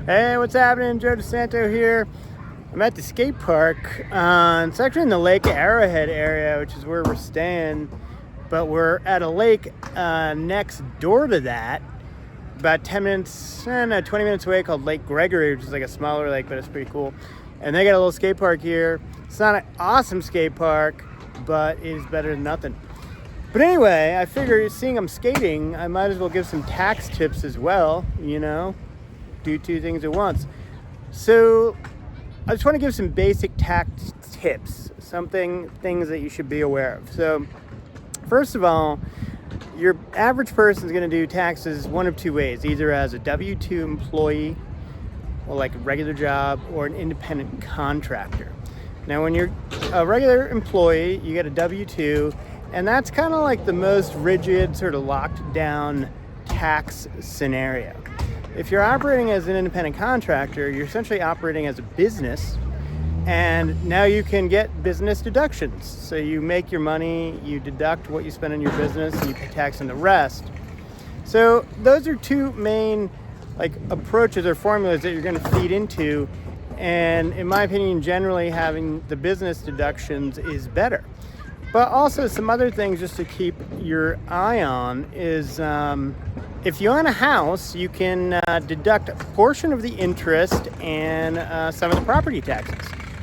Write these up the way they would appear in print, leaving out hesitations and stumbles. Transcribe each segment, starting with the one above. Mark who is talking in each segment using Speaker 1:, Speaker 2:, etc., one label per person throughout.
Speaker 1: Hey, what's happening? Joe DeSanto here. I'm at the skate park. It's actually in the Lake Arrowhead area, which is where we're staying. But we're at a lake next door to that, about 20 minutes away, called Lake Gregory, which is like a smaller lake, but it's pretty cool. And they got a little skate park here. It's not an awesome skate park, but it is better than nothing. But anyway, I figure seeing them skating, I might as well give some tax tips as well, do two things at once. So I just want to give some basic tax tips, things that you should be aware of. So first of all, your average person is going to do taxes one of two ways, either as a W-2 employee, or like a regular job, or an independent contractor. Now, when you're a regular employee, you get a W-2, and that's kind of like the most rigid, sort of locked down tax scenario. If you're operating as an independent contractor, you're essentially operating as a business, and now you can get business deductions. So you make your money, you deduct what you spend on your business, and you pay tax on the rest. So those are two main approaches or formulas that you're going to feed into, and in my opinion, generally having the business deductions is better. But also some other things just to keep your eye on is if you own a house, you can deduct a portion of the interest and some of the property taxes.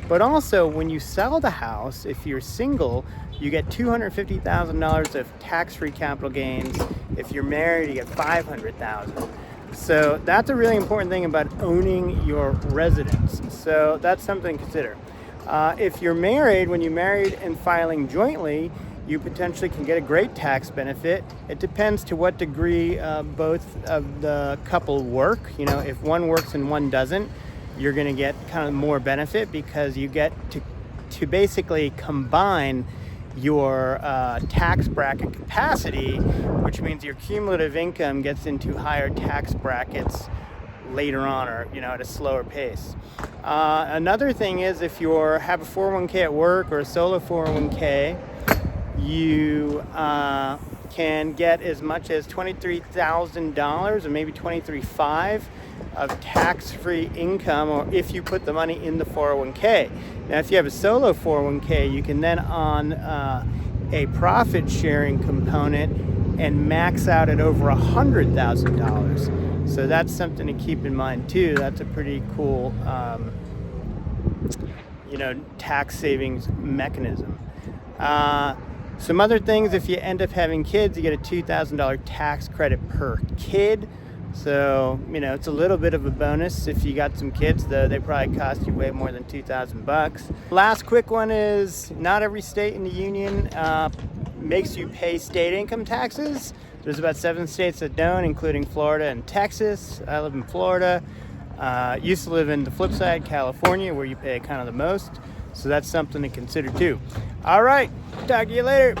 Speaker 1: But also, when you sell the house, if you're single, you get $250,000 of tax-free capital gains. If you're married, you get $500,000. So that's a really important thing about owning your residence. So that's something to consider. If you're married, when you're married and filing jointly, you potentially can get a great tax benefit. It depends to what degree both of the couple work. If one works and one doesn't, you're going to get kind of more benefit because you get to basically combine your tax bracket capacity, which means your cumulative income gets into higher tax brackets later on, or at a slower pace. Another thing is if you have a 401k at work or a solo 401k, you can get as much as $23,000 or maybe $23,500 of tax-free income, or if you put the money in the 401k. Now, if you have a solo 401k, you can then on a profit-sharing component and max out at over $100,000. So that's something to keep in mind too. That's a pretty cool, tax savings mechanism. Some other things, if you end up having kids, you get a $2,000 tax credit per kid. So, it's a little bit of a bonus. If you got some kids, though, they probably cost you way more than $2,000. Last quick one is not every state in the union makes you pay state income taxes. There's about 7 states that don't, including Florida and Texas. I live in Florida. Used to live in the flip side, California, where you pay kind of the most. So that's something to consider too. All right, talk to you later.